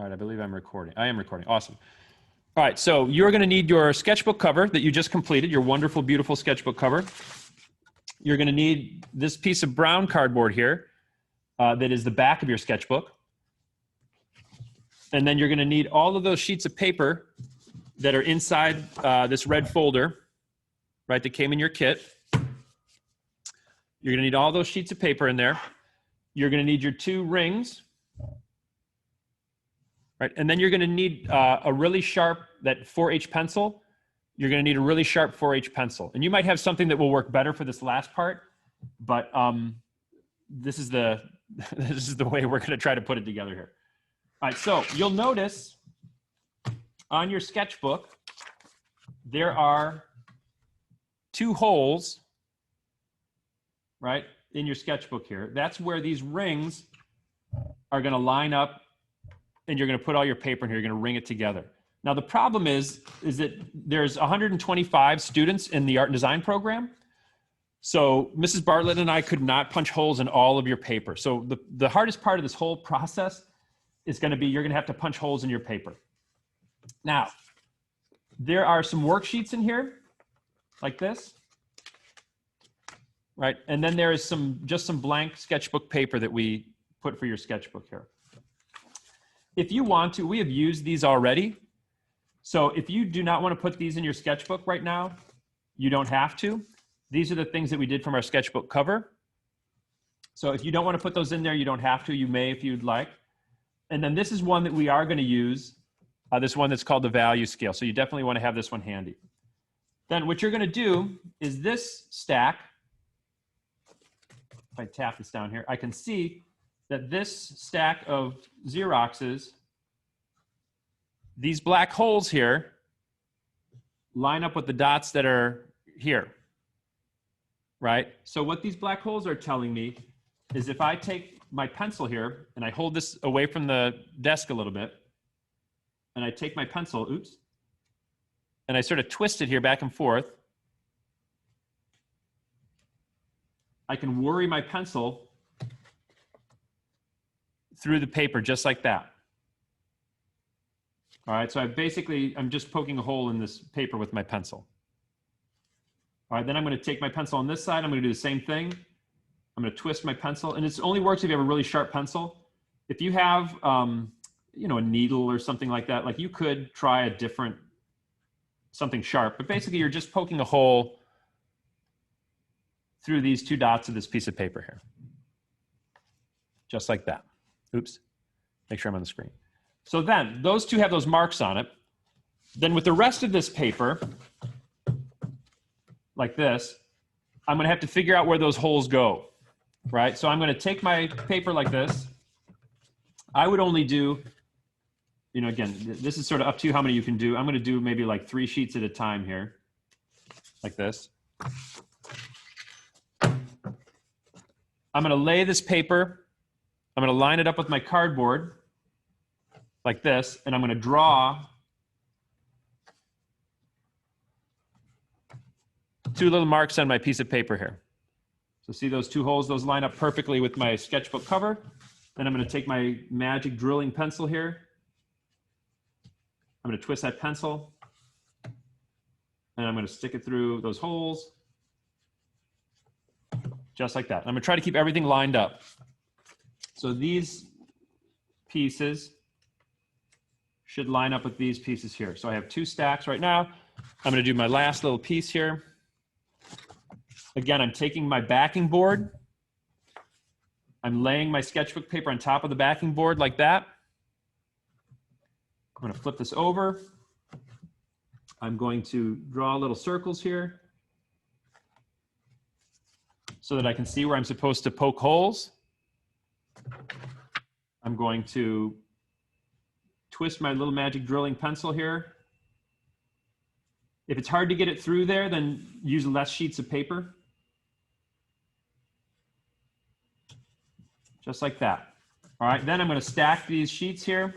All right, I believe I'm recording. I am recording. Awesome. All right, so you're going to need your sketchbook cover that you just completed, your wonderful, beautiful sketchbook cover. You're going to need this piece of brown cardboard here that is the back of your sketchbook. And then you're going to need all of those sheets of paper that are inside this red folder, right, that came in your kit. You're going to need all those sheets of paper in there. You're going to need your 2 rings. Right, and then you're going to need a really sharp, that 4H pencil. You're going to need a really sharp 4H pencil. And you might have something that will work better for this last part, but this is the way we're going to try to put it together here. All right, so you'll notice on your sketchbook, there are 2 holes, right, in your sketchbook here. That's where these rings are going to line up, and you're going to put all your paper in here. You're going to ring it together. Now, the problem is that there's 125 students in the art and design program. So Mrs. Bartlett and I could not punch holes in all of your paper. So the hardest part of this whole process is going to be you're going to have to punch holes in your paper. Now, there are some worksheets in here like this, right? And then there is just some blank sketchbook paper that we put for your sketchbook here. If you want to, we have used these already. So if you do not want to put these in your sketchbook right now, you don't have to. These are the things that we did from our sketchbook cover. So if you don't want to put those in there, you don't have to. You may if you'd like. And then this is one that we are going to use, this one that's called the value scale. So you definitely want to have this one handy. Then what you're going to do is this stack, if I tap this down here, I can see that this stack of Xeroxes, these black holes here, line up with the dots that are here, right? So what these black holes are telling me is if I take my pencil here and I hold this away from the desk a little bit, and I take my pencil, oops, and I sort of twist it here back and forth, I can worry my pencil through the paper just like that. All right, so I'm just poking a hole in this paper with my pencil. All right, then I'm going to take my pencil on this side. I'm going to do the same thing. I'm going to twist my pencil, and it only works if you have a really sharp pencil. If you have, you know, a needle or something like that, like you could try something sharp, but basically you're just poking a hole through these 2 dots of this piece of paper here, just like that. Oops, make sure I'm on the screen. So then those 2 have those marks on it. Then with the rest of this paper, like this, I'm going to have to figure out where those holes go, right? So I'm going to take my paper like this. I would only do, you know, again, this is sort of up to you how many you can do. I'm going to do maybe like 3 sheets at a time here, like this. I'm going to lay this paper, I'm going to line it up with my cardboard like this, and I'm going to draw 2 little marks on my piece of paper here. So see those 2 holes? Those line up perfectly with my sketchbook cover. Then I'm going to take my magic drilling pencil here. I'm going to twist that pencil, and I'm going to stick it through those holes, just like that. I'm going to try to keep everything lined up. So these pieces should line up with these pieces here. So I have 2 stacks right now. I'm going to do my last little piece here. Again, I'm taking my backing board. I'm laying my sketchbook paper on top of the backing board like that. I'm going to flip this over. I'm going to draw little circles here so that I can see where I'm supposed to poke holes. I'm going to twist my little magic drilling pencil here. If it's hard to get it through there, then use less sheets of paper. Just like that. All right, then I'm going to stack these sheets here.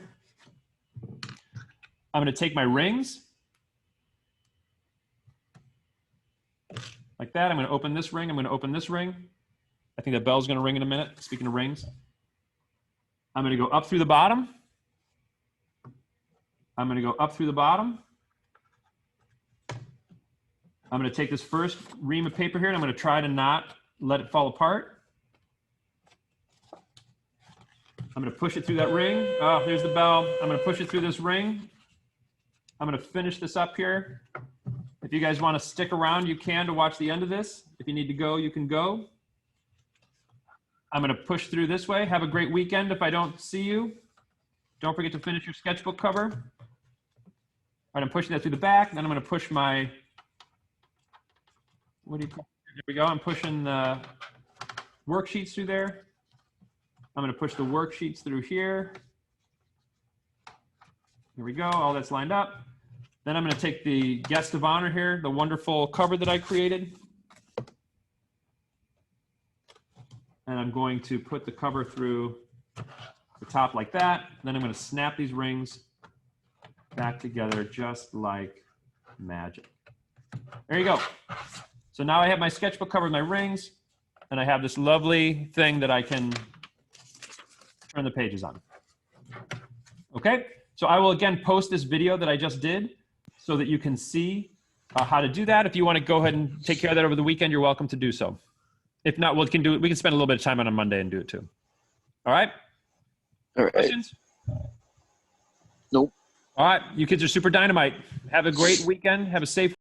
I'm going to take my rings. Like that. I'm going to open this ring. I'm going to open this ring. I think that bell's going to ring in a minute, speaking of rings. I'm going to go up through the bottom. I'm going to go up through the bottom. I'm going to take this first ream of paper here and I'm going to try to not let it fall apart. I'm going to push it through that ring. Oh, there's the bell. I'm going to push it through this ring. I'm going to finish this up here. If you guys want to stick around, you can to watch the end of this. If you need to go, you can go. I'm going to push through this way. Have a great weekend if I don't see you. Don't forget to finish your sketchbook cover. All right, I'm pushing that through the back. Then I'm going to push my, what do you call it? There we go. I'm pushing the worksheets through there. I'm going to push the worksheets through here. Here we go. All that's lined up. Then I'm going to take the guest of honor here, the wonderful cover that I created. And I'm going to put the cover through the top like that. Then I'm going to snap these rings back together just like magic. There you go. So now I have my sketchbook cover with my rings, and I have this lovely thing that I can turn the pages on. Okay, so I will again post this video that I just did so that you can see how to do that. If you want to go ahead and take care of that over the weekend, you're welcome to do so. If not, we can do it. We can spend a little bit of time on a Monday and do it too. All right. All right. Questions? Nope. All right. You kids are super dynamite. Have a great weekend. Have a safe